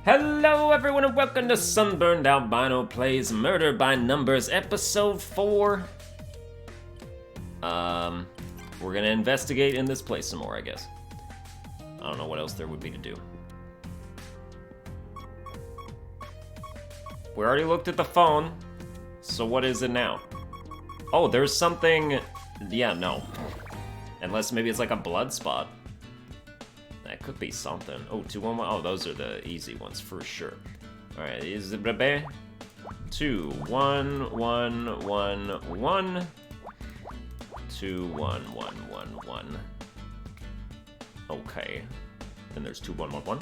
Hello everyone and welcome to Sunburned Albino Plays Murder by Numbers episode 4. We're gonna investigate in this place some more, I guess. I don't know what else there would be to do. We already looked at the phone, so what is it now? Oh, there's something... Yeah, no. Unless maybe it's like a blood spot. That could be something. Oh, 211. Oh, those are the easy ones for sure. All right, is it bebe? 2 1 1 1 1 2 1 1 1 1. Okay. Then there's 2 1 1 1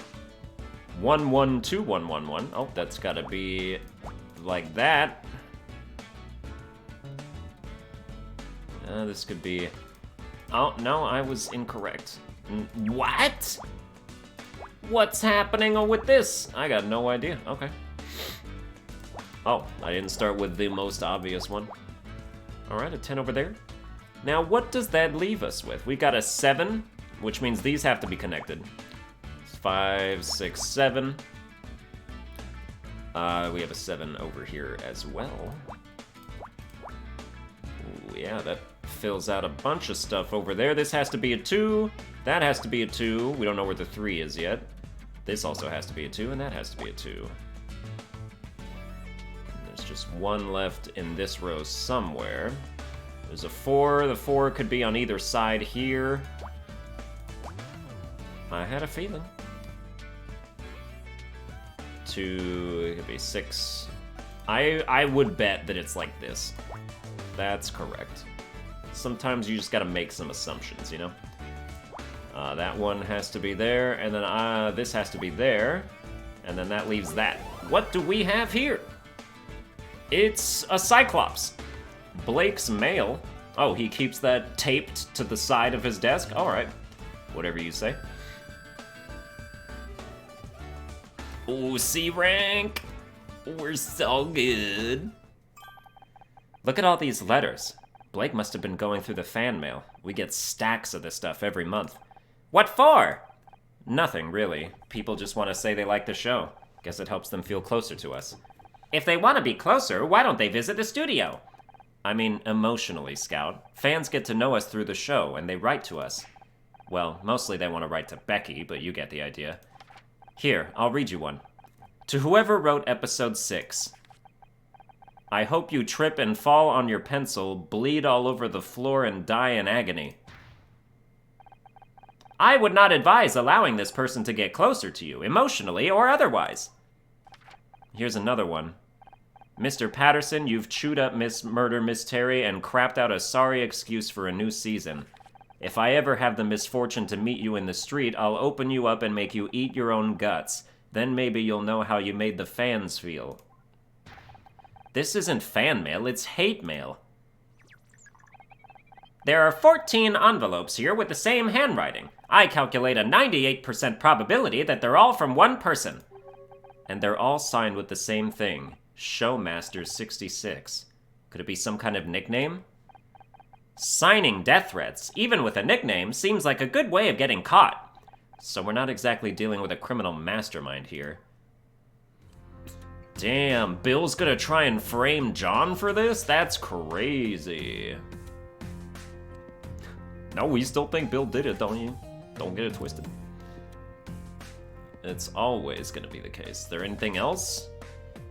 1 1 2 1 1 1. Oh, that's got to be like that. This could be. Oh no, I was incorrect. What? What's happening with this? I got no idea. Okay. Oh, I didn't start with the most obvious one. Alright, a 10 over there. Now, what does that leave us with? We got a 7, which means these have to be connected. 5, 6, 7. We have a 7 over here as well. Ooh, yeah, that fills out a bunch of stuff over there. This has to be a 2. That has to be a 2. We don't know where the 3 is yet. This also has to be a 2, and that has to be a 2. And there's just 1 left in this row somewhere. There's a 4. The 4 could be on either side here. I had a feeling. 2, it could be 6. I would bet that it's like this. That's correct. Sometimes you just gotta make some assumptions, you know? That one has to be there, and then this has to be there, and then that leaves that. What do we have here? It's a Cyclops. Blake's mail. Oh, he keeps that taped to the side of his desk? Alright. Whatever you say. Ooh, C rank. We're so good. Look at all these letters. Blake must have been going through the fan mail. We get stacks of this stuff every month. What for? Nothing, really. People just want to say they like the show. Guess it helps them feel closer to us. If they want to be closer, why don't they visit the studio? I mean, emotionally, Scout. Fans get to know us through the show, and they write to us. Well, mostly they want to write to Becky, but you get the idea. Here, I'll read you one. To whoever wrote episode 6. I hope you trip and fall on your pencil, bleed all over the floor, and die in agony. I would not advise allowing this person to get closer to you, emotionally or otherwise. Here's another one. Mr. Patterson, you've chewed up Miss Terry and crapped out a sorry excuse for a new season. If I ever have the misfortune to meet you in the street, I'll open you up and make you eat your own guts. Then maybe you'll know how you made the fans feel. This isn't fan mail, it's hate mail. There are 14 envelopes here with the same handwriting. I calculate a 98% probability that they're all from one person. And they're all signed with the same thing. Showmaster66. Could it be some kind of nickname? Signing death threats, even with a nickname, seems like a good way of getting caught. So we're not exactly dealing with a criminal mastermind here. Damn, Bill's gonna try and frame John for this? That's crazy. No, we still think Bill did it, don't you? Don't get it twisted. It's always gonna be the case. Is there anything else?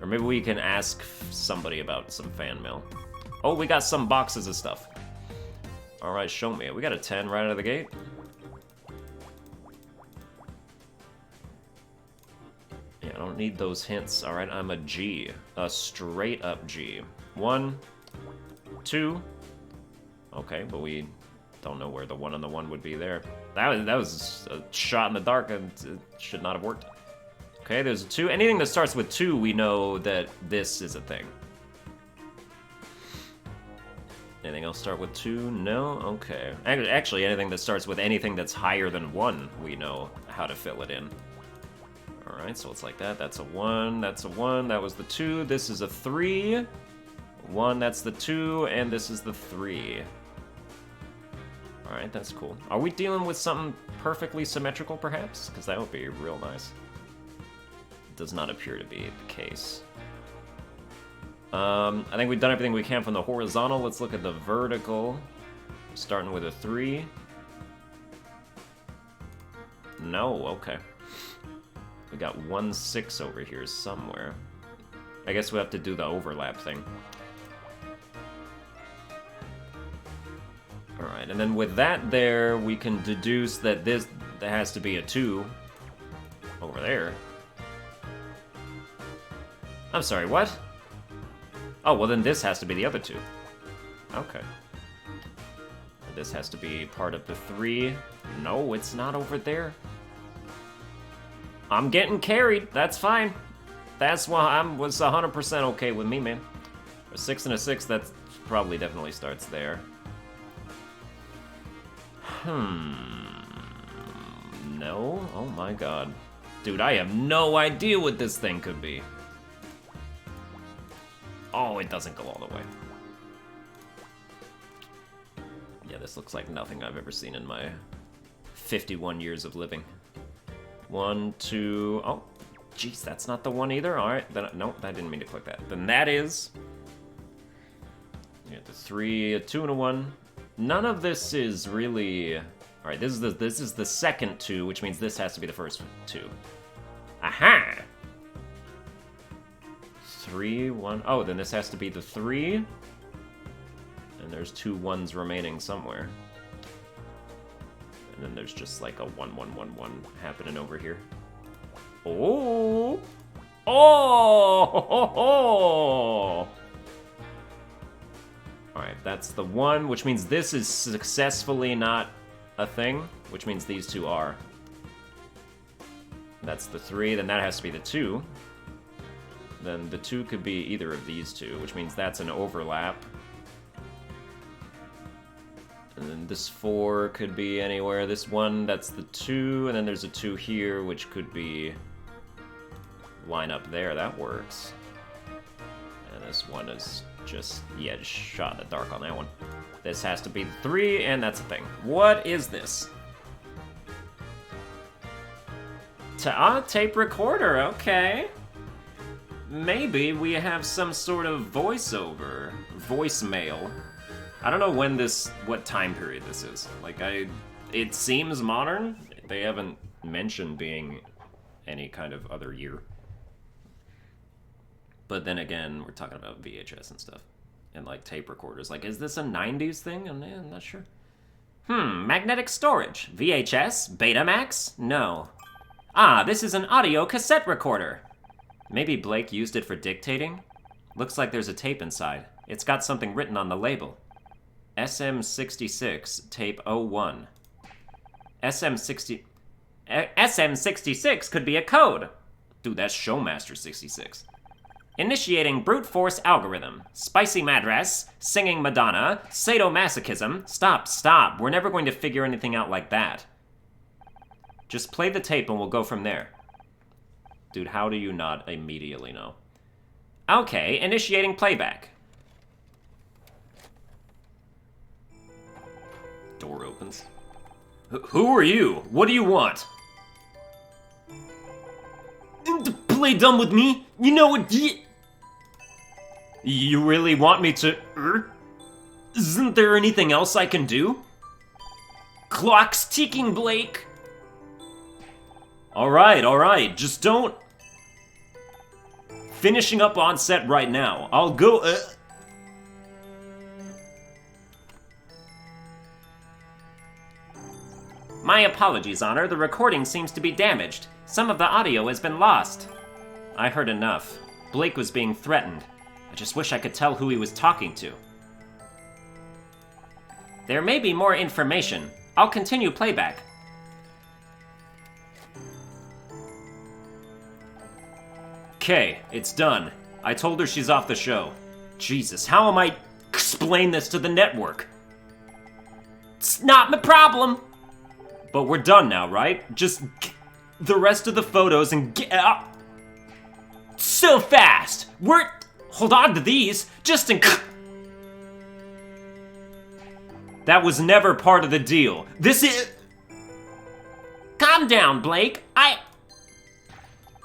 Or maybe we can ask somebody about some fan mail. Oh, we got some boxes of stuff. Alright, show me. We got a 10 right out of the gate. Yeah, I don't need those hints. Alright, I'm a G. A straight up G. 1, 2. Okay, but we don't know where the 1 on the 1 would be there. That was a shot in the dark and it should not have worked. Okay, there's a 2. Anything that starts with 2, we know that this is a thing. Anything else start with 2? No? Okay. Actually, anything that starts with anything that's higher than 1, we know how to fill it in. Alright, so it's like that. That's a 1, that's a 1, that was the 2, this is a 3. 1, that's the 2, and this is the 3. Alright, that's cool. Are we dealing with something perfectly symmetrical, perhaps? Because that would be real nice. does not appear to be the case. I think we've done everything we can from the horizontal. Let's look at the vertical. Starting with a 3. No, okay. We got 1, 6 over here somewhere. I guess we have to do the overlap thing. Alright, and then with that there, we can deduce that there has to be a 2 over there. I'm sorry, what? Oh, well then this has to be the other 2. Okay. This has to be part of the 3. No, it's not over there. I'm getting carried. That's fine. That's why was 100% okay with me, man. A 6 and a 6, that's probably definitely starts there. No? Oh my god. Dude, I have no idea what this thing could be. Oh, it doesn't go all the way. Yeah, this looks like nothing I've ever seen in my 51 years of living. 1, 2... Oh, jeez, that's not the one either. Alright, then... Nope, I didn't mean to click that. Then that is... You got the 3, a 2, and a 1. None of this is really... Alright, this is the second 2, which means this has to be the first 2. Aha! 3, 1... Oh, then this has to be the 3. And there's 2 1s remaining somewhere. And then there's just like a 1, 1, 1, 1 happening over here. Oh! Oh! Alright, that's the 1, which means this is successfully not a thing, which means these 2 are. That's the 3, then that has to be the 2. Then the 2 could be either of these 2, which means that's an overlap. And then this 4 could be anywhere. This 1, that's the 2, and then there's a 2 here, which could be... line up there, that works. And this 1 is just... yeah, just shot in the dark on that one. This has to be the 3, and that's a thing. What is this? Tape recorder, okay. Maybe we have some sort of voiceover, voicemail. I don't know what time period this is. Like, it seems modern. They haven't mentioned being any kind of other year. But then again, we're talking about VHS and stuff. And, like, tape recorders. Like, is this a 90s thing? I'm not sure. Magnetic storage. VHS? Betamax? No. Ah, this is an audio cassette recorder. Maybe Blake used it for dictating? Looks like there's a tape inside. It's got something written on the label. SM66, tape 01. SM66 could be a code. Dude, that's Showmaster 66. Initiating brute force algorithm. Spicy madras, singing Madonna, sadomasochism. Stop. We're never going to figure anything out like that. Just play the tape and we'll go from there. Dude, how do you not immediately know? Okay, initiating playback. Door opens. Who are you? What do you want? To play dumb with me? You know what? You really want me to... Isn't there anything else I can do? Clock's ticking, Blake. Alright, just don't... Finishing up on set right now. I'll go... My apologies, Honor. The recording seems to be damaged. Some of the audio has been lost. I heard enough. Blake was being threatened. I just wish I could tell who he was talking to. There may be more information. I'll continue playback. Okay, it's done. I told her she's off the show. Jesus, how am I explain this to the network? It's not my problem. But we're done now, right? Just the rest of the photos and get out. So fast. Hold on to these, just in. That was never part of the deal. This is. Calm down, Blake.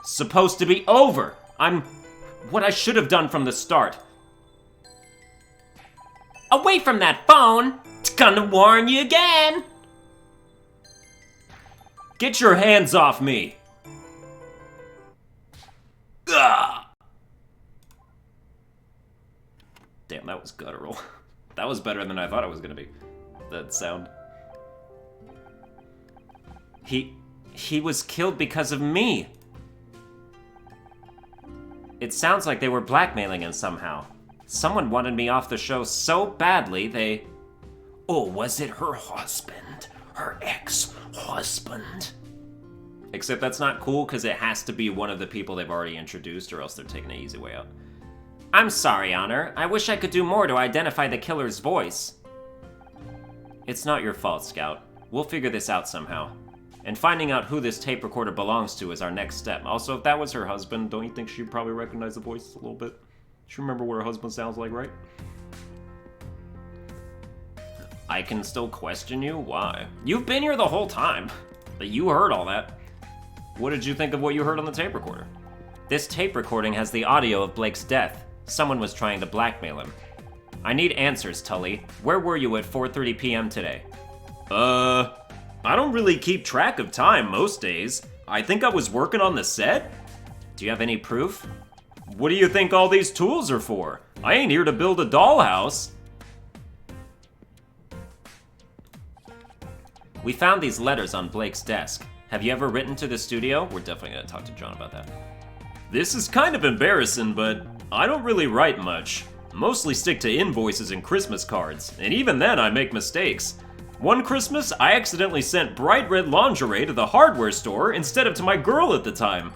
supposed to be over. I'm what I should have done from the start. Away from that phone! It's gonna warn you again! Get your hands off me! Ugh. Damn, that was guttural. That was better than I thought it was gonna be. That sound. He was killed because of me. It sounds like they were blackmailing him somehow. Someone wanted me off the show so badly, they... Oh, was it her husband? Her ex-husband? Except that's not cool, because it has to be one of the people they've already introduced, or else they're taking an easy way out. I'm sorry, Honor. I wish I could do more to identify the killer's voice. It's not your fault, Scout. We'll figure this out somehow. And finding out who this tape recorder belongs to is our next step. Also, if that was her husband, don't you think she'd probably recognize the voice a little bit? She remember what her husband sounds like, right? I can still question you? Why? You've been here the whole time. But you heard all that. What did you think of what you heard on the tape recorder? This tape recording has the audio of Blake's death. Someone was trying to blackmail him. I need answers, Tully. Where were you at 4:30 p.m. today? I don't really keep track of time most days. I think I was working on the set. Do you have any proof? What do you think all these tools are for? I ain't here to build a dollhouse. We found these letters on Blake's desk. Have you ever written to the studio? We're definitely gonna talk to John about that. This is kind of embarrassing, but I don't really write much. Mostly stick to invoices and Christmas cards, and even then I make mistakes. One Christmas, I accidentally sent bright red lingerie to the hardware store instead of to my girl at the time.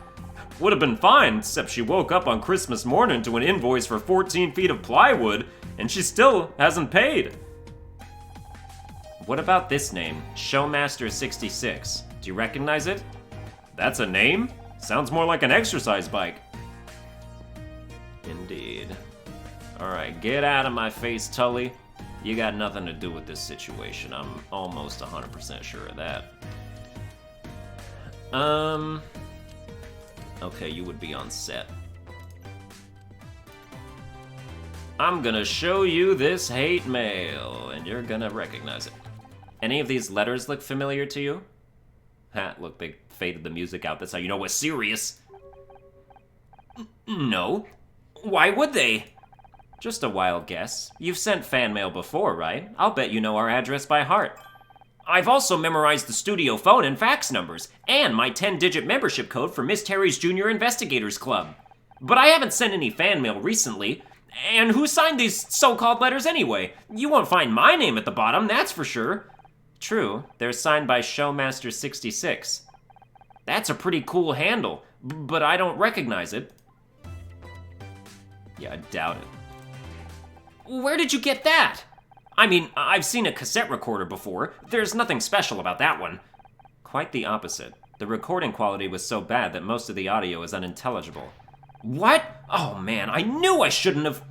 Would have been fine, except she woke up on Christmas morning to an invoice for 14 feet of plywood, and she still hasn't paid. What about this name, Showmaster66? Do you recognize it? That's a name? Sounds more like an exercise bike. Indeed. Alright, get out of my face, Tully. You got nothing to do with this situation. I'm almost 100% sure of that. Okay, you would be on set. I'm gonna show you this hate mail, and you're gonna recognize it. Any of these letters look familiar to you? Ha, look, they faded the music out. That's how you know we're serious. No. Why would they? Just a wild guess. You've sent fan mail before, right? I'll bet you know our address by heart. I've also memorized the studio phone and fax numbers, and my 10-digit membership code for Miss Terry's Junior Investigators Club. But I haven't sent any fan mail recently. And who signed these so-called letters anyway? You won't find my name at the bottom, that's for sure. True, they're signed by Showmaster66. That's a pretty cool handle, but I don't recognize it. Yeah, I doubt it. Where did you get that? I mean, I've seen a cassette recorder before. There's nothing special about that one. Quite the opposite. The recording quality was so bad that most of the audio is unintelligible. What? Oh man, I knew I shouldn't have...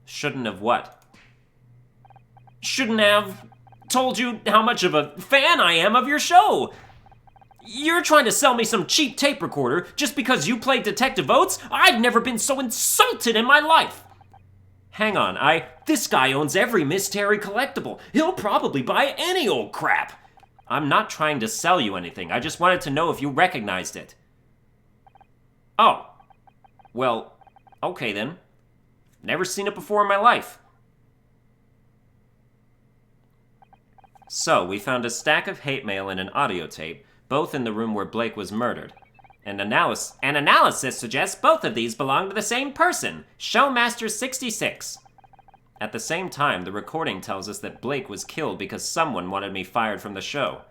Shouldn't have what? Shouldn't have told you how much of a fan I am of your show. You're trying to sell me some cheap tape recorder just because you played Detective Oates? I've never been so insulted in my life. Hang on, this guy owns every Miss Terry collectible. He'll probably buy any old crap. I'm not trying to sell you anything. I just wanted to know if you recognized it. Oh. Well, okay then. Never seen it before in my life. So, we found a stack of hate mail and an audio tape, both in the room where Blake was murdered. An analysis suggests both of these belong to the same person, Showmaster66. At the same time, the recording tells us that Blake was killed because someone wanted me fired from the show.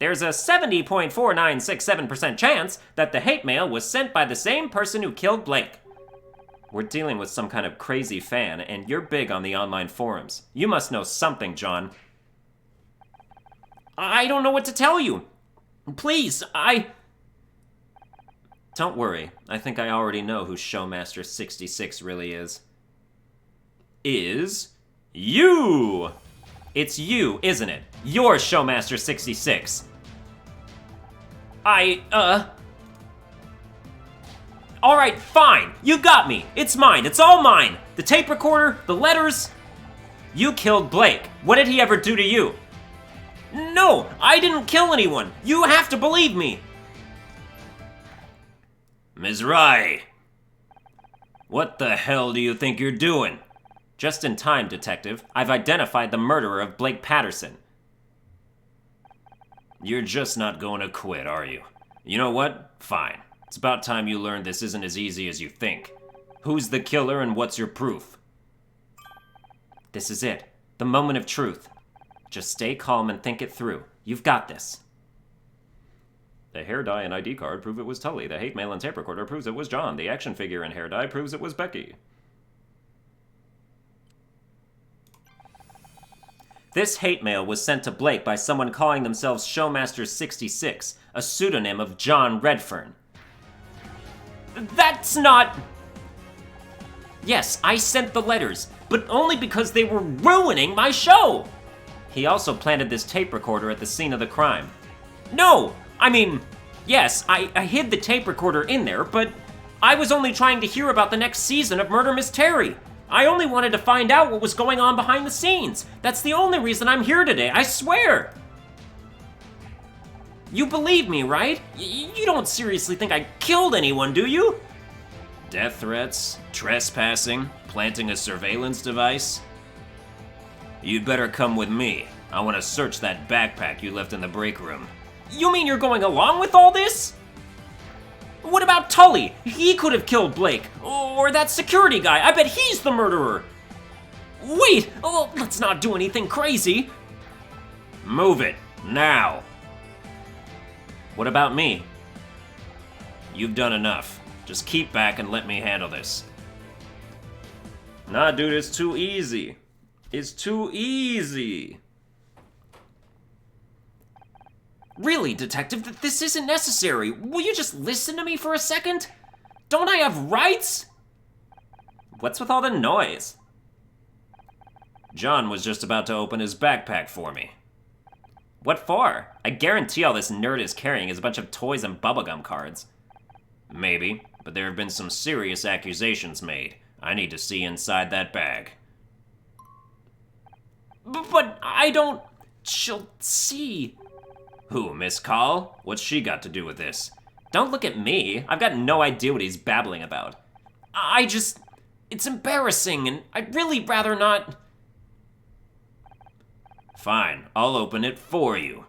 There's a 70.4967% chance that the hate mail was sent by the same person who killed Blake. We're dealing with some kind of crazy fan, and you're big on the online forums. You must know something, John. I don't know what to tell you. Please, Don't worry, I think I already know who Showmaster66 really is. Is you! It's you, isn't it? You're Showmaster66. Alright, fine. You got me. It's mine. It's all mine. The tape recorder, the letters. You killed Blake. What did he ever do to you? No, I didn't kill anyone. You have to believe me. Ms. Rai, what the hell do you think you're doing? Just in time, Detective. I've identified the murderer of Blake Patterson. You're just not going to quit, are you? You know what? Fine. It's about time you learned this isn't as easy as you think. Who's the killer and what's your proof? This is it. The moment of truth. Just stay calm and think it through. You've got this. The hair dye and ID card prove it was Tully. The hate mail and tape recorder proves it was John. The action figure and hair dye proves it was Becky. This hate mail was sent to Blake by someone calling themselves Showmaster66, a pseudonym of John Redfern. That's not... Yes, I sent the letters, but only because they were ruining my show! He also planted this tape recorder at the scene of the crime. No! I mean, yes, I hid the tape recorder in there, but I was only trying to hear about the next season of Murder Mystery. I only wanted to find out what was going on behind the scenes. That's the only reason I'm here today, I swear! You believe me, right? You don't seriously think I killed anyone, do you? Death threats, trespassing, planting a surveillance device. You'd better come with me. I want to search that backpack you left in the break room. You mean you're going along with all this? What about Tully? He could have killed Blake. Or that security guy. I bet he's the murderer. Wait! Oh, let's not do anything crazy. Move it, now. What about me? You've done enough. Just keep back and let me handle this. Nah, dude, it's too easy. It's too easy. Really, Detective, this isn't necessary. Will you just listen to me for a second? Don't I have rights? What's with all the noise? John was just about to open his backpack for me. What for? I guarantee all this nerd is carrying is a bunch of toys and bubblegum cards. Maybe, but there have been some serious accusations made. I need to see inside that bag. But I don't... She'll see... Who, Miss Call? What's she got to do with this? Don't look at me. I've got no idea what he's babbling about. I just... It's embarrassing, and I'd really rather not... Fine, I'll open it for you.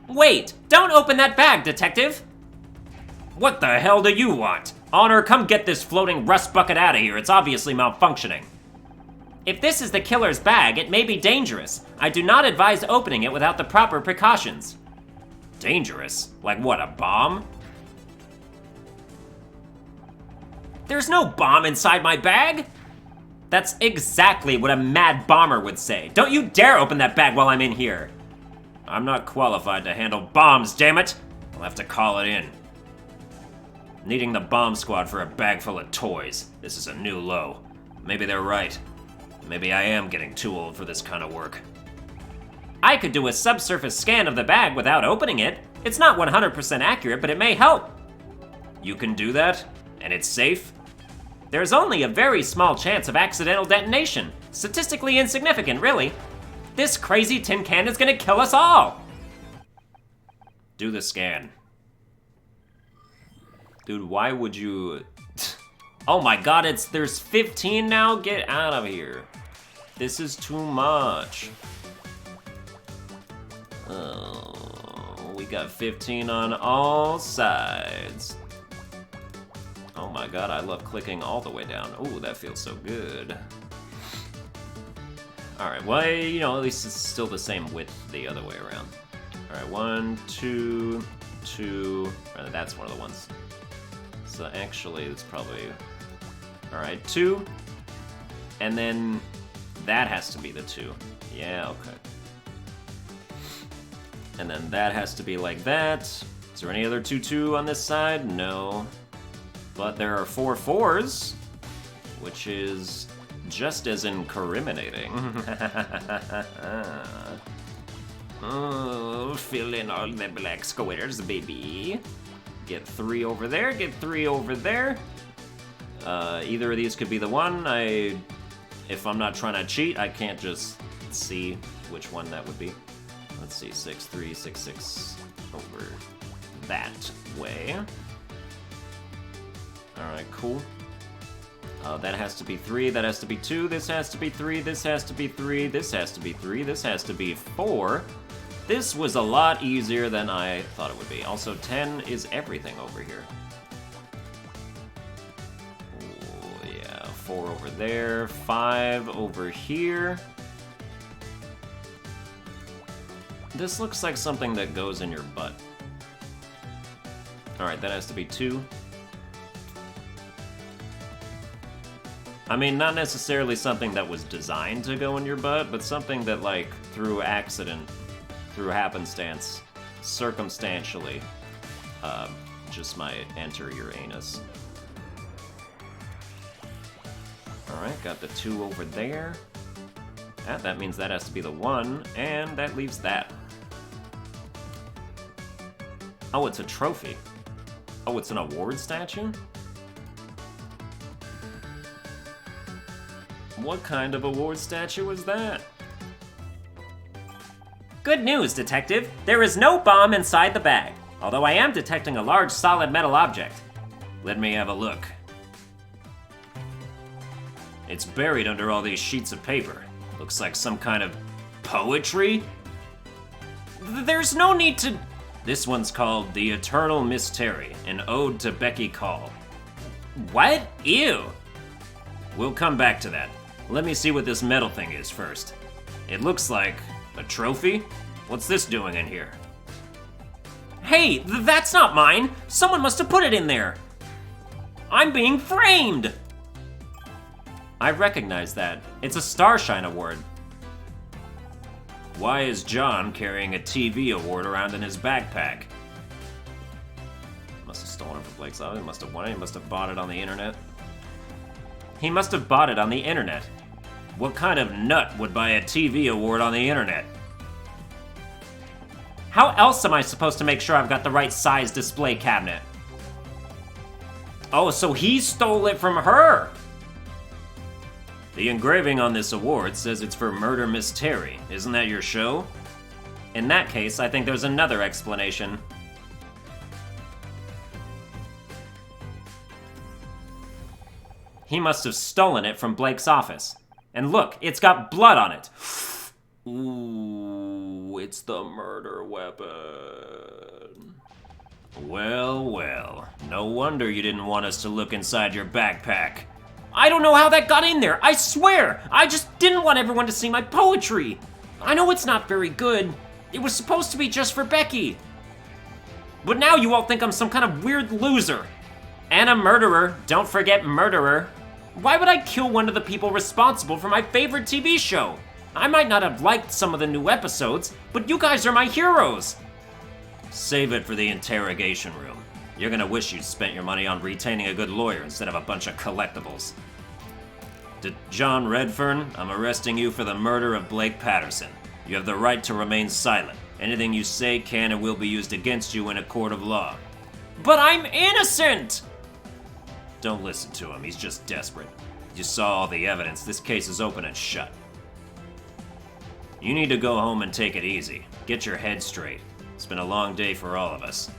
Wait! Don't open that bag, Detective! What the hell do you want? Honor, come get this floating rust bucket out of here. It's obviously malfunctioning. If this is the killer's bag, it may be dangerous. I do not advise opening it without the proper precautions. Dangerous? Like what, a bomb? There's no bomb inside my bag! That's exactly what a mad bomber would say. Don't you dare open that bag while I'm in here. I'm not qualified to handle bombs, damn it! I'll have to call it in. Needing the bomb squad for a bag full of toys. This is a new low. Maybe they're right. Maybe I am getting too old for this kind of work. I could do a subsurface scan of the bag without opening it. It's not 100% accurate, but it may help. You can do that? And it's safe? There's only a very small chance of accidental detonation. Statistically insignificant, really. This crazy tin can is gonna kill us all! Do the scan. Dude, why would you... Oh my god, there's 15 now? Get out of here. This is too much. Oh, we got 15 on all sides. Oh my god, I love clicking all the way down. Ooh, that feels so good. Alright, well, you know, at least it's still the same width the other way around. Alright, 1, 2, 2. That's one of the ones. So actually, it's probably... Alright, 2. And then that has to be the 2. Yeah, okay. And then that has to be like that. Is there any other 2-2 on this side? No. But there are 4 4s, which is just as incriminating. Fill in all the black squares, baby. Get 3 over there, get 3 over there. Either of these could be the one. If I'm not trying to cheat, I can't just see which one that would be. Let's see, 6, 3, 6, 6 over that way. Alright, cool. That has to be 3, that has to be 2, this has to be 3, this has to be 3, this has to be 3, this has to be 4. This was a lot easier than I thought it would be. Also, 10 is everything over here. Oh, yeah, 4 over there, 5 over here. This looks like something that goes in your butt. Alright, that has to be 2. I mean, not necessarily something that was designed to go in your butt, but something that, like, through accident, through happenstance, circumstantially, just might enter your anus. Alright, got the 2 over there. That means that has to be the 1, and that leaves that. Oh, it's a trophy. Oh, it's an award statue? What kind of award statue is that? Good news, Detective. There is no bomb inside the bag, although I am detecting a large solid metal object. Let me have a look. It's buried under all these sheets of paper. Looks like some kind of poetry? There's no need to... This one's called The Eternal Mystery, an ode to Becky Call. What? Ew. We'll come back to that. Let me see what this metal thing is first. It looks like a trophy? What's this doing in here? Hey, that's not mine. Someone must have put it in there. I'm being framed. I recognize that. It's a Starshine Award. Why is John carrying a TV award around in his backpack? Must have stolen it from Blake's office. He must have won it. He must have bought it on the internet. He must have bought it on the internet. What kind of nut would buy a TV award on the internet? How else am I supposed to make sure I've got the right size display cabinet? Oh, so he stole it from her! The engraving on this award says it's for Murder Mystery. Isn't that your show? In that case, I think there's another explanation. He must have stolen it from Blake's office. And look, it's got blood on it. Ooh, it's the murder weapon. Well, well. No wonder you didn't want us to look inside your backpack. I don't know how that got in there, I swear! I just didn't want everyone to see my poetry. I know it's not very good. It was supposed to be just for Becky. But now you all think I'm some kind of weird loser. And a murderer. Don't forget murderer. Why would I kill one of the people responsible for my favorite TV show? I might not have liked some of the new episodes, but you guys are my heroes. Save it for the interrogation room. You're gonna wish you'd spent your money on retaining a good lawyer instead of a bunch of collectibles. John Redfern, I'm arresting you for the murder of Blake Patterson. You have the right to remain silent. Anything you say can and will be used against you in a court of law. But I'm innocent! Don't listen to him, he's just desperate. You saw all the evidence, this case is open and shut. You need to go home and take it easy. Get your head straight. It's been a long day for all of us.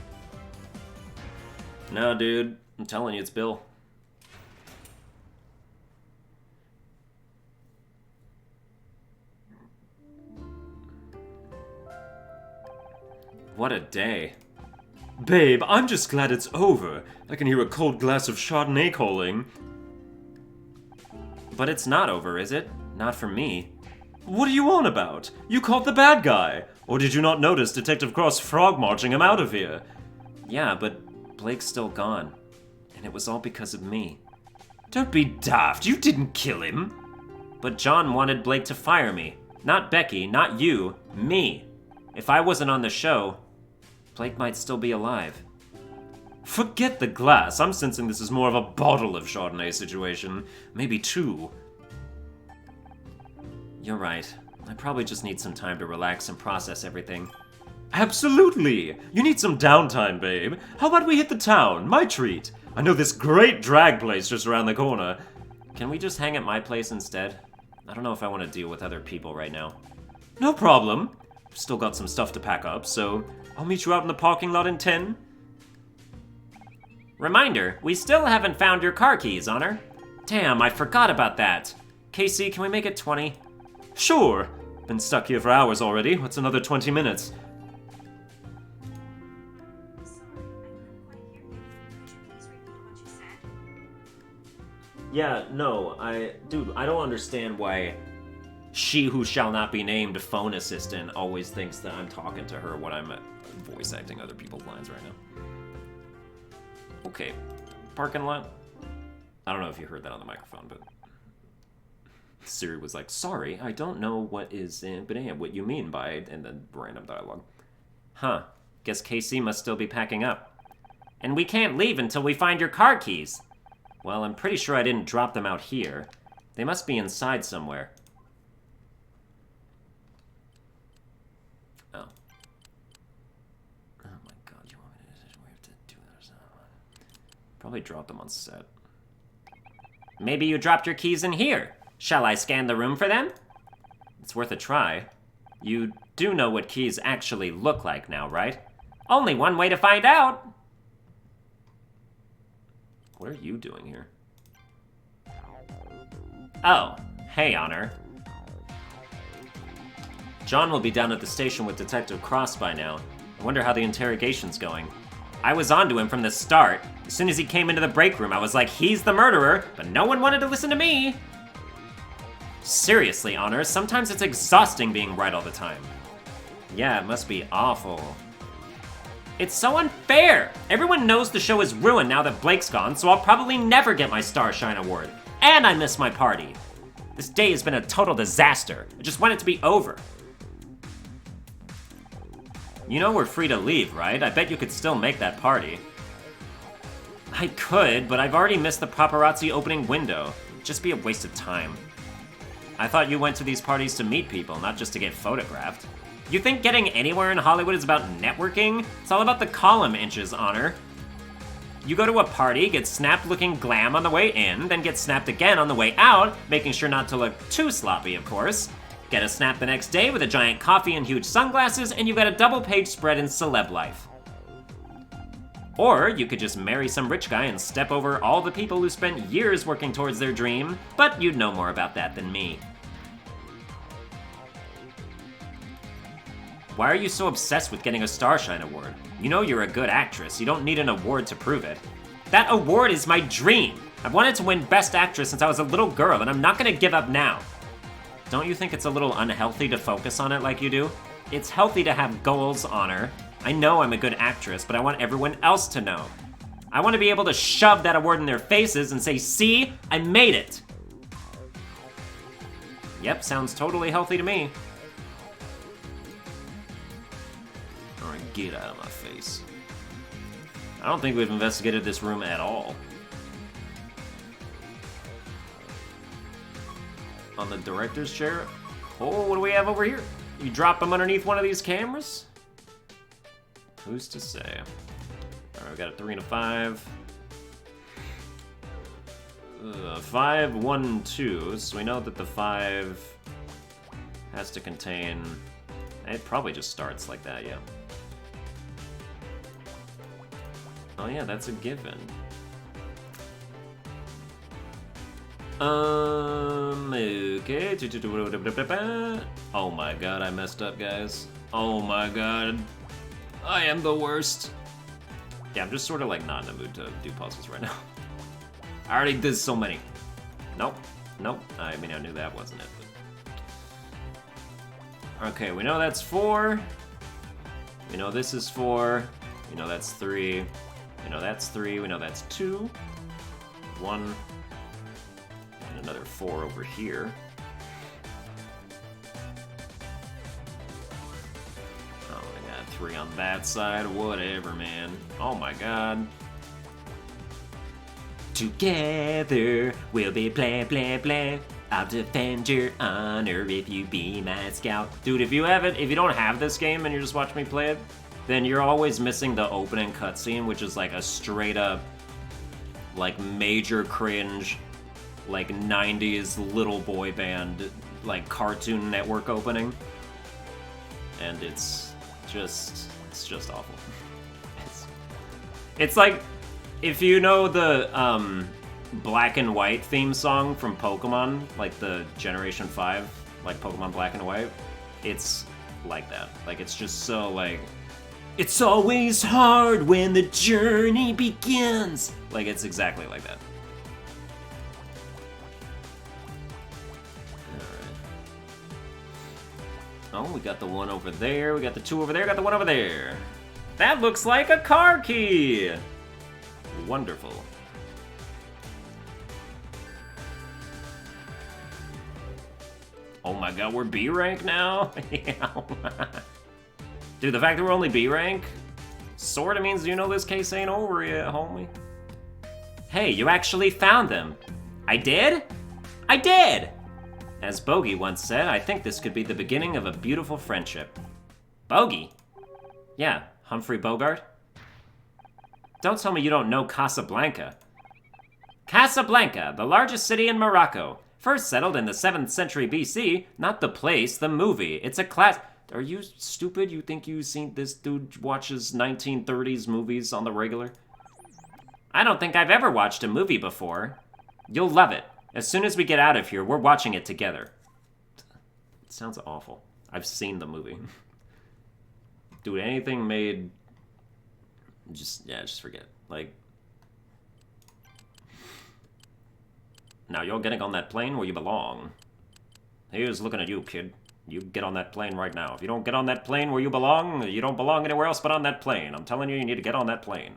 No, dude, I'm telling you, it's Bill. What a day. Babe, I'm just glad it's over. I can hear a cold glass of Chardonnay calling. But it's not over, is it? Not for me. What are you on about? You caught the bad guy. Or did you not notice Detective Cross frog marching him out of here? Yeah, but Blake's still gone. And it was all because of me. Don't be daft. You didn't kill him. But John wanted Blake to fire me. Not Becky, not you, me. If I wasn't on the show, Blake might still be alive. Forget the glass. I'm sensing this is more of a bottle of Chardonnay situation. Maybe 2. You're right. I probably just need some time to relax and process everything. Absolutely! You need some downtime, babe. How about we hit the town? My treat. I know this great drag place just around the corner. Can we just hang at my place instead? I don't know if I want to deal with other people right now. No problem. Still got some stuff to pack up, so I'll meet you out in the parking lot in 10. Reminder, we still haven't found your car keys, Honor. Damn, I forgot about that. Casey, can we make it 20? Sure. Been stuck here for hours already. What's another 20 minutes? Yeah, no, Dude, I don't understand why she who shall not be named phone assistant always thinks that I'm talking to her when I'm voice acting other people's lines right now. Okay, parking lot. I don't know if you heard that on the microphone, but Siri was like, sorry, I don't know what you mean by, and then random dialogue. Huh, guess KC must still be packing up. And we can't leave until we find your car keys. Well, I'm pretty sure I didn't drop them out here. They must be inside somewhere. Oh. Oh my god, you want me to do that? Probably drop them on set. Maybe you dropped your keys in here. Shall I scan the room for them? It's worth a try. You do know what keys actually look like now, right? Only one way to find out! What are you doing here? Oh, hey, Honor. John will be down at the station with Detective Cross by now. I wonder how the interrogation's going. I was onto him from the start. As soon as he came into the break room, I was like, he's the murderer, but no one wanted to listen to me. Seriously, Honor, sometimes it's exhausting being right all the time. Yeah, it must be awful. It's so unfair! Everyone knows the show is ruined now that Blake's gone, so I'll probably never get my Starshine award. And I miss my party. This day has been a total disaster. I just want it to be over. You know we're free to leave, right? I bet you could still make that party. I could, but I've already missed the paparazzi opening window. It'd just be a waste of time. I thought you went to these parties to meet people, not just to get photographed. You think getting anywhere in Hollywood is about networking? It's all about the column inches, Honor. You go to a party, get snapped looking glam on the way in, then get snapped again on the way out, making sure not to look too sloppy, of course. Get a snap the next day with a giant coffee and huge sunglasses, and you've got a double-page spread in celeb life. Or you could just marry some rich guy and step over all the people who spent years working towards their dream, but you'd know more about that than me. Why are you so obsessed with getting a Starshine award? You know you're a good actress. You don't need an award to prove it. That award is my dream. I've wanted to win Best Actress since I was a little girl, and I'm not gonna give up now. Don't you think it's a little unhealthy to focus on it like you do? It's healthy to have goals, Honor. I know I'm a good actress, but I want everyone else to know. I want to be able to shove that award in their faces and say, see, I made it. Yep, sounds totally healthy to me. Alright, get out of my face. I don't think we've investigated this room at all. On the director's chair? Oh, what do we have over here? You drop them underneath one of these cameras? Who's to say? Alright, we got a 3 and a 5. 5, 1, 2. So we know that the 5 has to contain... It probably just starts like that, yeah. Oh yeah, that's a given. Okay. Oh my god, I messed up, guys. Oh my god. I am the worst. Yeah, I'm just sort of like not in the mood to do puzzles right now. I already did so many. Nope. Nope. I mean, I knew that wasn't it, but... Okay, we know that's 4. We know this is 4. We know that's 3. We know that's 3. We know that's 2. 1. And another 4 over here. Oh, I got 3 on that side. Whatever, man. Oh my god. Together, we'll be blah, blah, blah. I'll defend your honor if you be my scout. Dude, if you don't have this game and you're just watching me play it, then you're always missing the opening cutscene, which is like a straight up, like major cringe, like 90s little boy band, like Cartoon Network opening. And it's just awful. It's like, if you know the Black and White theme song from Pokemon, like the Generation 5, like Pokemon Black and White, it's like that. Like, it's just so like, it's always hard when the journey begins. Like, it's exactly like that. Oh, we got the one over there, we got the two over there, got the one over there. That looks like a car key! Wonderful. Oh my god, we're B rank now? Yeah. Dude, the fact that we're only B rank sorta means you know this case ain't over yet, homie. Hey, you actually found them. I did? I did! As Bogey once said, I think this could be the beginning of a beautiful friendship. Bogey? Yeah, Humphrey Bogart? Don't tell me you don't know Casablanca. Casablanca, the largest city in Morocco. First settled in the 7th century BC, not the place, the movie. It's a class... Are you stupid? You think you've seen this dude watches 1930s movies on the regular? I don't think I've ever watched a movie before. You'll love it. As soon as we get out of here, we're watching it together. It sounds awful. I've seen the movie. Dude, anything made... just forget. Like... Now, you're getting on that plane where you belong. Here's looking at you, kid. You get on that plane right now. If you don't get on that plane where you don't belong anywhere else but on that plane. I'm telling you, you need to get on that plane.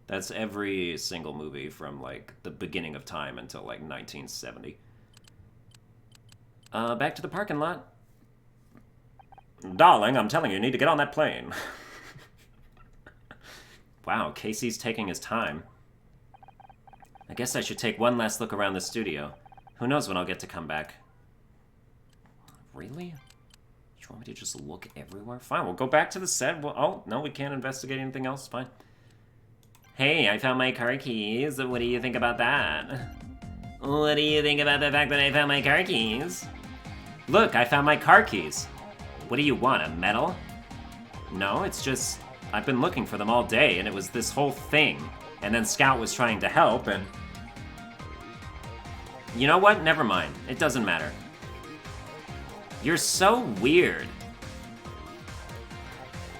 That's every single movie from, like, the beginning of time until, like, 1970. Back to the parking lot. Darling, I'm telling you, you need to get on that plane. Wow, Casey's taking his time. I guess I should take one last look around the studio. Who knows when I'll get to come back. Really? You want me to just look everywhere? Fine, we'll go back to the set. Oh, no, we can't investigate anything else. Fine. Hey, I found my car keys. What do you think about that? What do you think about the fact that I found my car keys? Look, I found my car keys. What do you want, a medal? No, it's just... I've been looking for them all day, and it was this whole thing. And then Scout was trying to help, and... You know what? Never mind. It doesn't matter. You're so weird.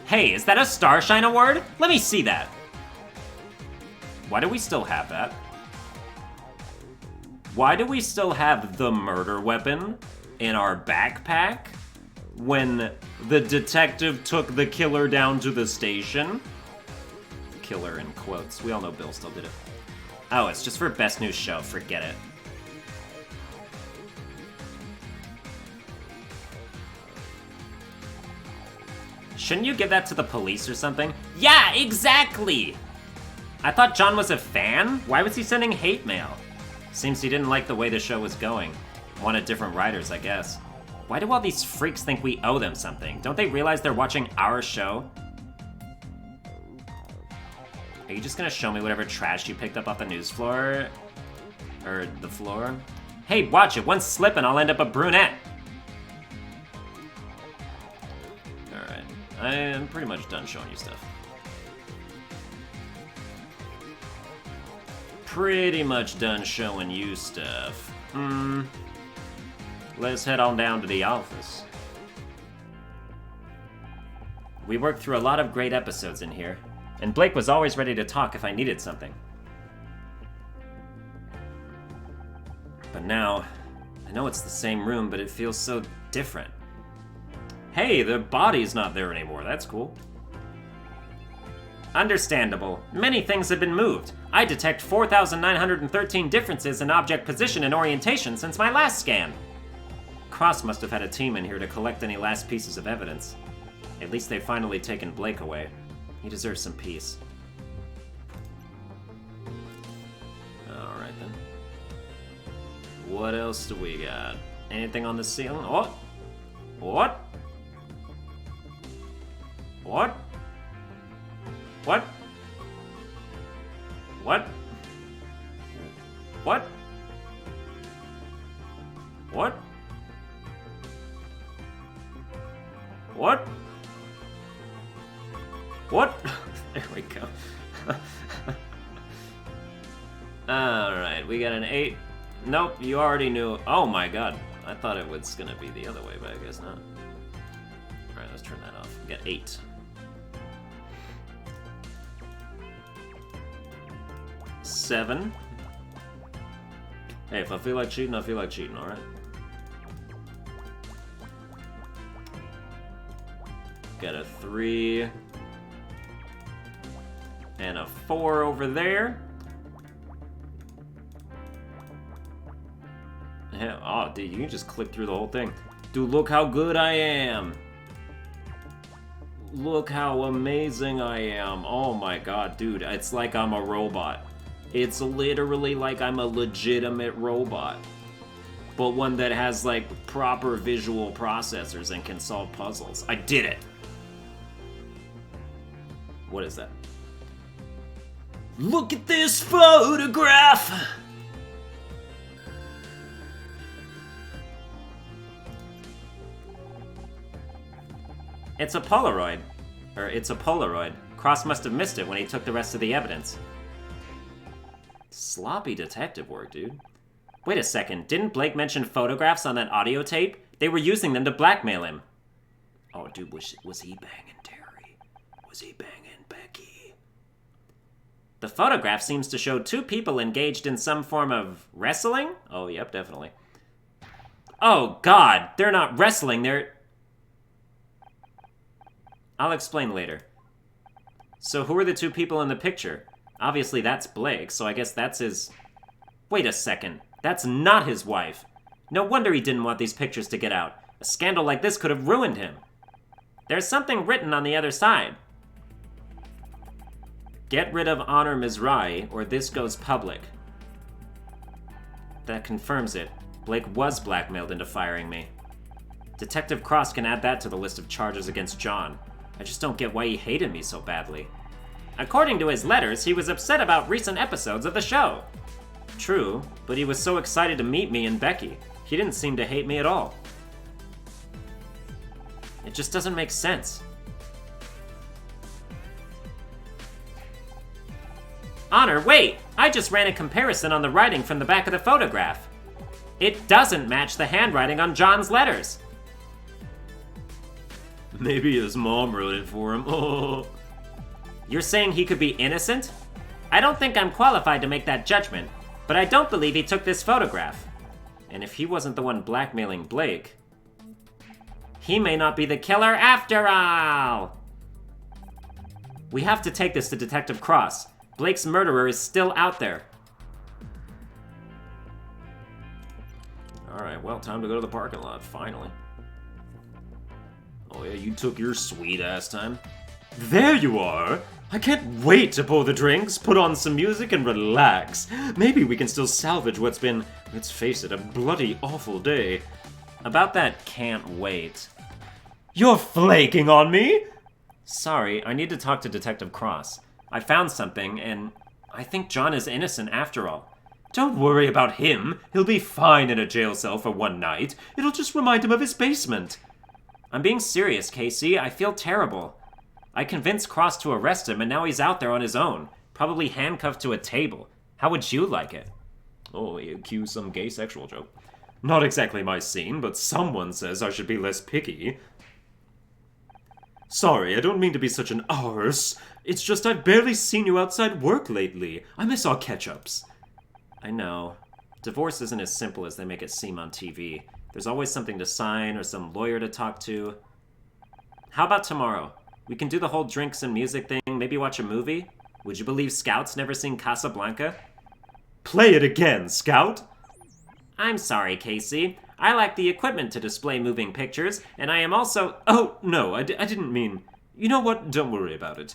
Hey, is that a Starshine award? Let me see that. Why do we still have that? Why do we still have the murder weapon in our backpack when the detective took the killer down to the station? Killer in quotes. We all know Bill still did it. Oh, it's just for Best New Show. Forget it. Shouldn't you give that to the police or something? Yeah, exactly! I thought John was a fan? Why was he sending hate mail? Seems he didn't like the way the show was going. Wanted different writers, I guess. Why do all these freaks think we owe them something? Don't they realize they're watching our show? Are you just gonna show me whatever trash you picked up off the news floor? Or the floor? Hey, watch it. One slip and I'll end up a brunette. Alright. I am pretty much done showing you stuff. Pretty much done showing you stuff. Let's head on down to the office. We worked through a lot of great episodes in here, and Blake was always ready to talk if I needed something. But now, I know it's the same room, but it feels so different. Hey, the body's not there anymore. That's cool. Understandable. Many things have been moved. I detect 4,913 differences in object position and orientation since my last scan. Cross must have had a team in here to collect any last pieces of evidence. At least they've finally taken Blake away. He deserves some peace. Alright then. What else do we got? Anything on the ceiling? What? What? What? What? What? What? What? What? What? There we go. Alright, we got an 8. Nope, you already knew. Oh my god. I thought it was gonna be the other way, but I guess not. Alright, let's turn that off. We got 8. Seven. Hey, if I feel like cheating, I feel like cheating, alright? Got a 3. And a 4 over there. Yeah, oh, dude, you can just click through the whole thing. Dude, look how good I am. Look how amazing I am. Oh my god, dude, it's like I'm a robot. It's literally like I'm a legitimate robot. But one that has, like, proper visual processors and can solve puzzles. I did it! What is that? Look at this photograph! It's a Polaroid. Or, it's a Polaroid. Cross must have missed it when he took the rest of the evidence. Sloppy detective work, dude. Wait a second, didn't Blake mention photographs on that audio tape? They were using them to blackmail him. Oh, dude, was he banging Terry? Was he banging Becky? The photograph seems to show 2 people engaged in some form of wrestling? Oh, yep, definitely. Oh, God, they're not wrestling, they're... I'll explain later. So who are the 2 people in the picture? Obviously that's Blake, so I guess that's his... Wait a second, that's not his wife. No wonder he didn't want these pictures to get out. A scandal like this could have ruined him. There's something written on the other side. Get rid of Honor Mizrahi, or this goes public. That confirms it. Blake was blackmailed into firing me. Detective Cross can add that to the list of charges against John. I just don't get why he hated me so badly. According to his letters, he was upset about recent episodes of the show. True, but he was so excited to meet me and Becky. He didn't seem to hate me at all. It just doesn't make sense. Honor, wait! I just ran a comparison on the writing from the back of the photograph. It doesn't match the handwriting on John's letters. Maybe his mom wrote it for him. Oh. You're saying he could be innocent? I don't think I'm qualified to make that judgment, but I don't believe he took this photograph. And if he wasn't the one blackmailing Blake, he may not be the killer after all! We have to take this to Detective Cross. Blake's murderer is still out there. Alright, well, time to go to the parking lot, finally. Oh yeah, you took your sweet-ass time. There you are! I can't wait to pour the drinks, put on some music, and relax. Maybe we can still salvage what's been, let's face it, a bloody awful day. About that can't wait. You're flaking on me? Sorry, I need to talk to Detective Cross. I found something, and I think John is innocent after all. Don't worry about him. He'll be fine in a jail cell for one night. It'll just remind him of his basement. I'm being serious, Casey. I feel terrible. I convinced Cross to arrest him, and now he's out there on his own, probably handcuffed to a table. How would you like it? Oh, he accused some gay sexual joke. Not exactly my scene, but someone says I should be less picky. Sorry, I don't mean to be such an arse. It's just I've barely seen you outside work lately. I miss our catch-ups. I know. Divorce isn't as simple as they make it seem on TV. There's always something to sign or some lawyer to talk to. How about tomorrow? We can do the whole drinks and music thing, maybe watch a movie? Would you believe Scout's never seen Casablanca? Play it again, Scout! I'm sorry, Casey. I lack the equipment to display moving pictures, and I am also... Oh, no, I didn't mean... You know what? Don't worry about it.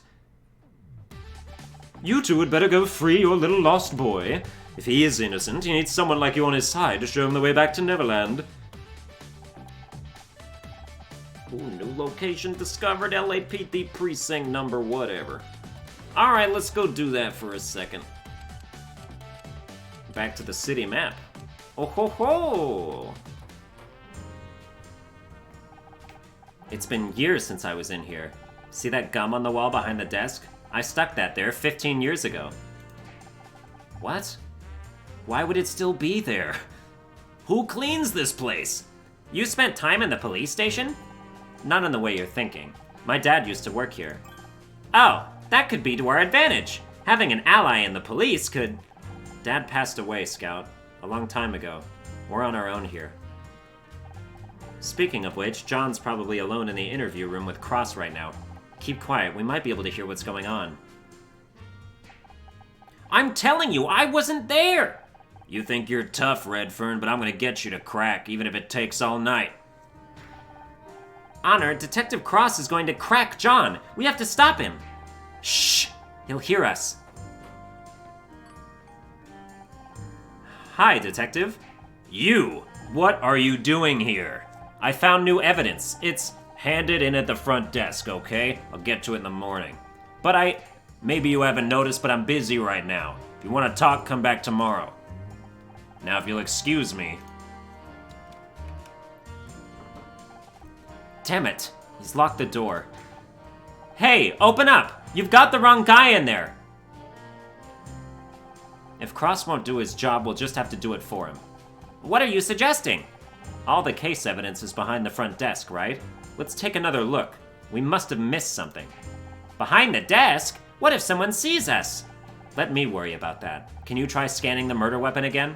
You two had better go free your little lost boy. If he is innocent, he needs someone like you on his side to show him the way back to Neverland. Location discovered, LAPD precinct number whatever. Alright, let's go do that for a second. Back to the city map. Oh ho ho! It's been years since I was in here. See that gum on the wall behind the desk? I stuck that there 15 years ago. What? Why would it still be there? Who cleans this place? You spent time in the police station? Not in the way you're thinking. My dad used to work here. Oh, that could be to our advantage. Having an ally in the police could... Dad passed away, Scout. A long time ago. We're on our own here. Speaking of which, John's probably alone in the interview room with Cross right now. Keep quiet, we might be able to hear what's going on. I'm telling you, I wasn't there! You think you're tough, Redfern, but I'm gonna get you to crack, even if it takes all night. Honor, Detective Cross is going to crack John. We have to stop him. Shh! He'll hear us. Hi, Detective. You! What are you doing here? I found new evidence. It's handed in at the front desk, okay? I'll get to it in the morning. But maybe you haven't noticed, but I'm busy right now. If you want to talk, come back tomorrow. Now, if you'll excuse me. Damn it. He's locked the door. Hey, open up! You've got the wrong guy in there! If Cross won't do his job, we'll just have to do it for him. What are you suggesting? All the case evidence is behind the front desk, right? Let's take another look. We must have missed something. Behind the desk? What if someone sees us? Let me worry about that. Can you try scanning the murder weapon again?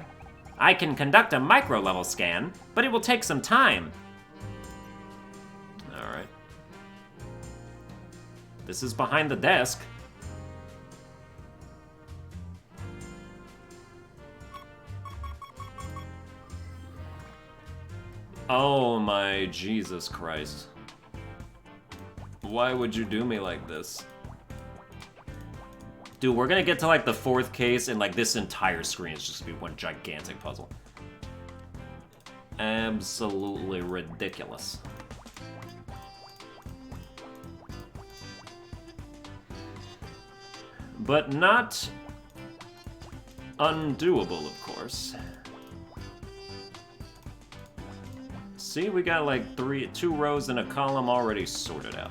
I can conduct a micro-level scan, but it will take some time. Alright. This is behind the desk. Oh my Jesus Christ. Why would you do me like this? Dude, we're gonna get to like the fourth case and like this entire screen is just gonna be one gigantic puzzle. Absolutely ridiculous. But not undoable, of course. See, we got like two rows and a column already sorted out.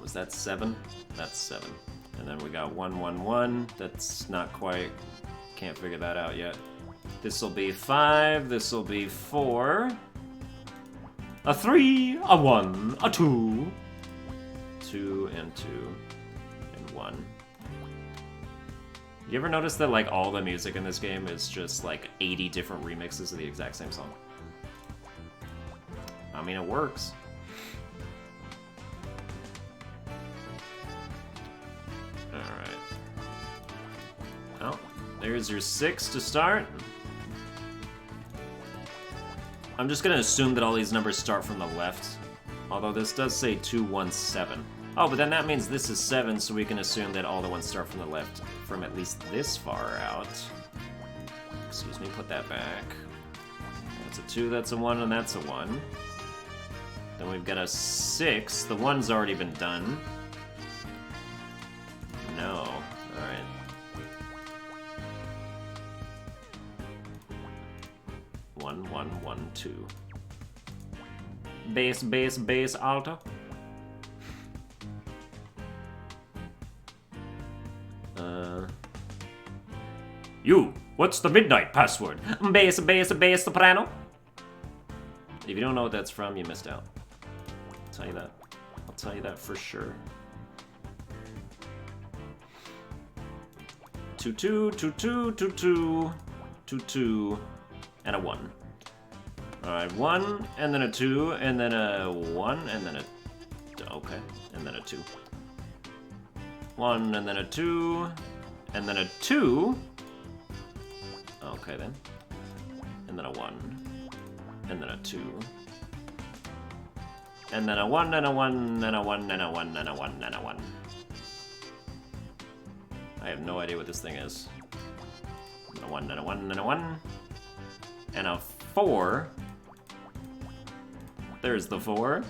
Was that 7? That's 7. And then we got 1, 1, 1. That's not quite, can't figure that out yet. This'll be 5, this'll be 4. A 3, a 1, a 2. 2 and 2 and 1. You ever notice that like all the music in this game is just like 80 different remixes of the exact same song? I mean, it works. Alright. Well, there's your 6 to start. I'm just gonna assume that all these numbers start from the left. Although this does say 2, 1, 7. Oh, but then that means this is 7, so we can assume that all the ones start from the left from at least this far out. Excuse me, put that back. That's a 2, that's a 1, and that's a 1. Then we've got a 6. The 1's already been done. No. Alright. One, 1, 1, 2. Bass, bass, bass, alto. You! What's the midnight password? Bass, bass, bass, soprano? If you don't know what that's from, you missed out. I'll tell you that. I'll tell you that for sure. 2, 2, 2, 2, 2, 2, 2, 2, and a 1. Alright, 1, and then a 2, and then a 1, and then a... Okay, and then a 2. 1, and then a 2, and then a 2. Okay, then. And then a 1, and then a 2. And then a 1, and a 1, and a 1, and a 1, and a 1, and a 1. I have no idea what this thing is. And a 1, and a 1, and a 1. And a 4. There's the 4.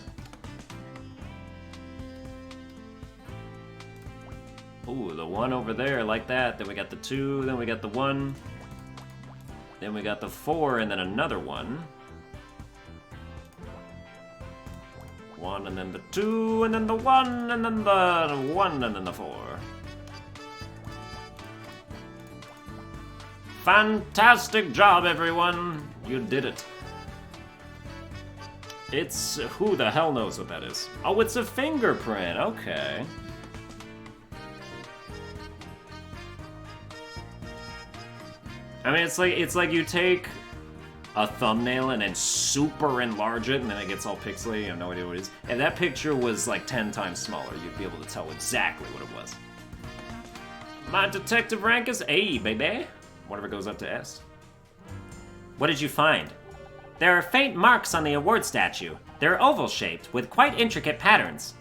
Ooh, the 1 over there, like that. Then we got the 2, then we got the 1. Then we got the 4, and then another 1. 1, and then the 2, and then the 1, and then the 1, and then the 4. Fantastic job, everyone! You did it. It's... who the hell knows what that is? Oh, it's a fingerprint, okay. I mean, it's like you take a thumbnail and then super enlarge it, and then it gets all pixely. You have no idea what it is. If that picture was like 10 times smaller, you'd be able to tell exactly what it was. My detective rank is A, baby. Whatever goes up to S. What did you find? There are faint marks on the award statue. They're oval-shaped, with quite intricate patterns.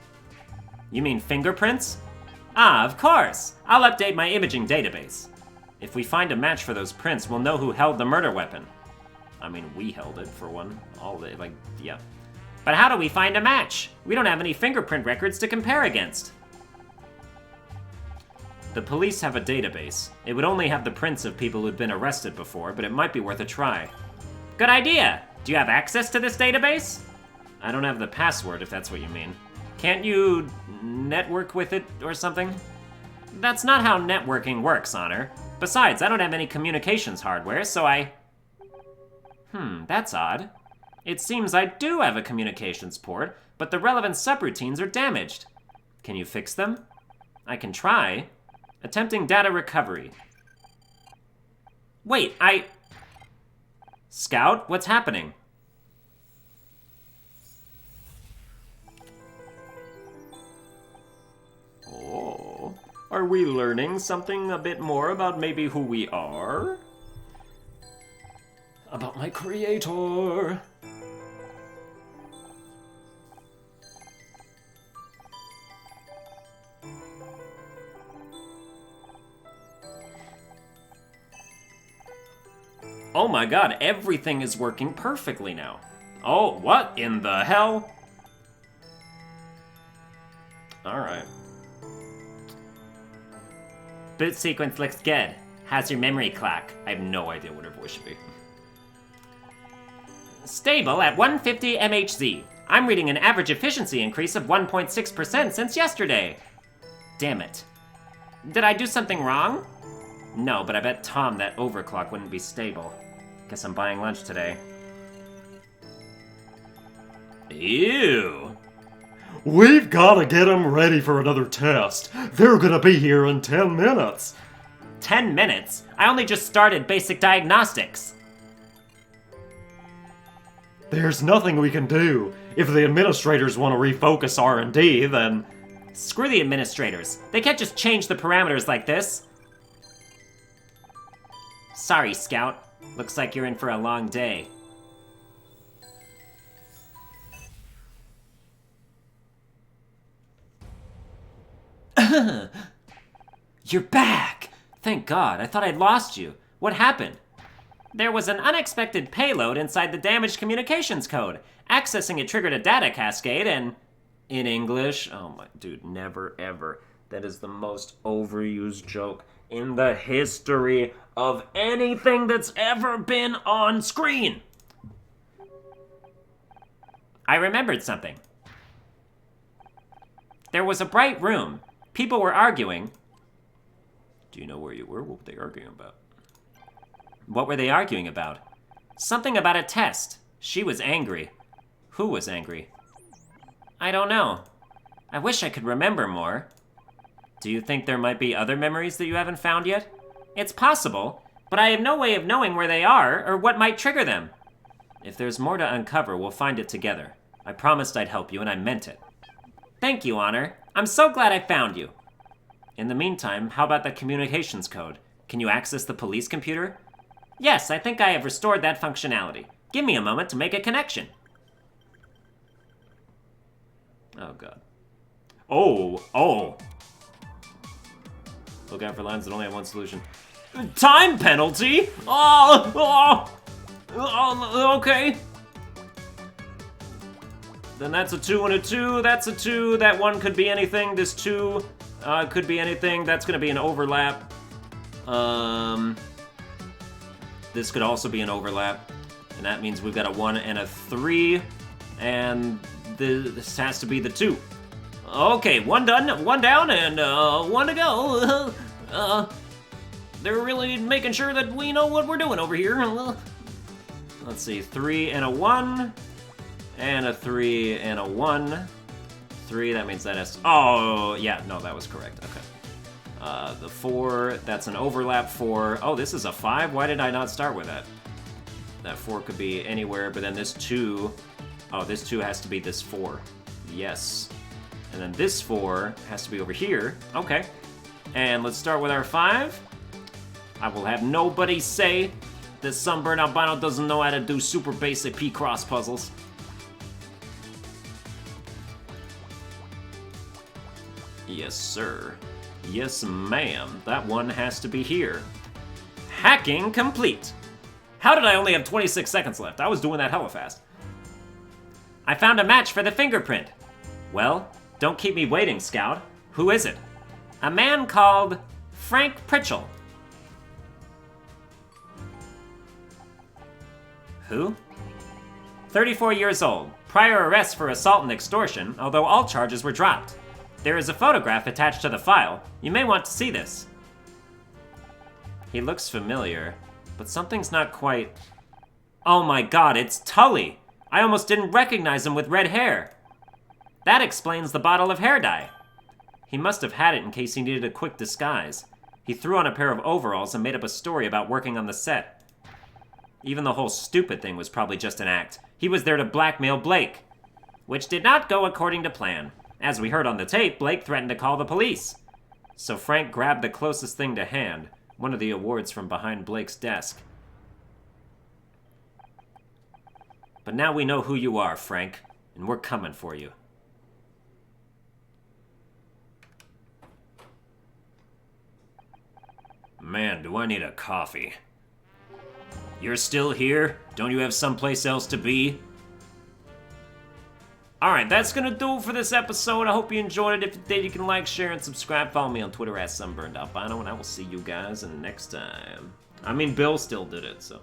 You mean fingerprints? Ah, of course. I'll update my imaging database. If we find a match for those prints, we'll know who held the murder weapon. I mean, we held it, for one. All the, like, yeah. But how do we find a match? We don't have any fingerprint records to compare against. The police have a database. It would only have the prints of people who'd been arrested before, but it might be worth a try. Good idea! Do you have access to this database? I don't have the password, if that's what you mean. Can't you network with it or something? That's not how networking works, Honor. Besides, I don't have any communications hardware, so that's odd. It seems I do have a communications port, but the relevant subroutines are damaged. Can you fix them? I can try. Attempting data recovery. Wait, Scout, what's happening? Oh, are we learning something a bit more about maybe who we are? About my creator. Oh my god, everything is working perfectly now. Oh, what in the hell? Alright. Boot sequence looks good. How's your memory clock? I have no idea what her voice should be. Stable at 150 MHz. I'm reading an average efficiency increase of 1.6% since yesterday. Damn it. Did I do something wrong? No, but I bet Tom that overclock wouldn't be stable. Guess I'm buying lunch today. Ew. We've gotta get them ready for another test. They're gonna be here in 10 minutes. 10 minutes? I only just started basic diagnostics. There's nothing we can do. If the administrators want to refocus R&D, then... Screw the administrators. They can't just change the parameters like this. Sorry, Scout. Looks like you're in for a long day. You're back! Thank God, I thought I'd lost you. What happened? There was an unexpected payload inside the damaged communications code. Accessing it triggered a data cascade and... In English? Oh my... Dude, never ever. That is the most overused joke in the history of anything that's ever been on screen. I remembered something. There was a bright room. People were arguing. Do you know where you were? What were they arguing about? What were they arguing about? Something about a test. She was angry. Who was angry? I don't know. I wish I could remember more. Do you think there might be other memories that you haven't found yet? It's possible, but I have no way of knowing where they are or what might trigger them. If there's more to uncover, we'll find it together. I promised I'd help you, and I meant it. Thank you, Honor. I'm so glad I found you. In the meantime, how about that communications code? Can you access the police computer? Yes, I think I have restored that functionality. Give me a moment to make a connection. Oh, God. Oh. Look out for lines that only have one solution. Time penalty? Okay. Then that's a 2 and a 2. That's a 2. That 1 could be anything. This 2 could be anything. That's going to be an overlap. This could also be an overlap. And that means we've got a 1 and a 3. And this has to be the 2. Okay, 1 done, 1 down, and 1 to go. They're really making sure that we know what we're doing over here. Let's see, 3 and a 1. And a 3 and a 1. 3, that means that has... Oh, yeah, no, that was correct. Okay. The 4, that's an overlap 4. Oh, this is a 5? Why did I not start with that? That 4 could be anywhere, but then this 2... Oh, this 2 has to be this 4. Yes. And then this 4 has to be over here. Okay. And let's start with our 5. I will have nobody say that Sunburned Albino doesn't know how to do super basic P-cross puzzles. Yes, sir. Yes, ma'am. That 1 has to be here. Hacking complete. How did I only have 26 seconds left? I was doing that hella fast. I found a match for the fingerprint. Well, don't keep me waiting, Scout. Who is it? A man called Frank Pritchell. Who? 34 years old. Prior arrest for assault and extortion, although all charges were dropped. There is a photograph attached to the file. You may want to see this. He looks familiar, but something's not quite... Oh my god, it's Tully! I almost didn't recognize him with red hair. That explains the bottle of hair dye. He must have had it in case he needed a quick disguise. He threw on a pair of overalls and made up a story about working on the set. Even the whole stupid thing was probably just an act. He was there to blackmail Blake, which did not go according to plan. As we heard on the tape, Blake threatened to call the police. So Frank grabbed the closest thing to hand, one of the awards from behind Blake's desk. But now we know who you are, Frank, and we're coming for you. Man, do I need a coffee. You're still here? Don't you have someplace else to be? Alright, that's gonna do it for this episode. I hope you enjoyed it. If you did, you can like, share, and subscribe. Follow me on Twitter at Sunburned Albino, and I will see you guys next time. I mean, Bill still did it, so...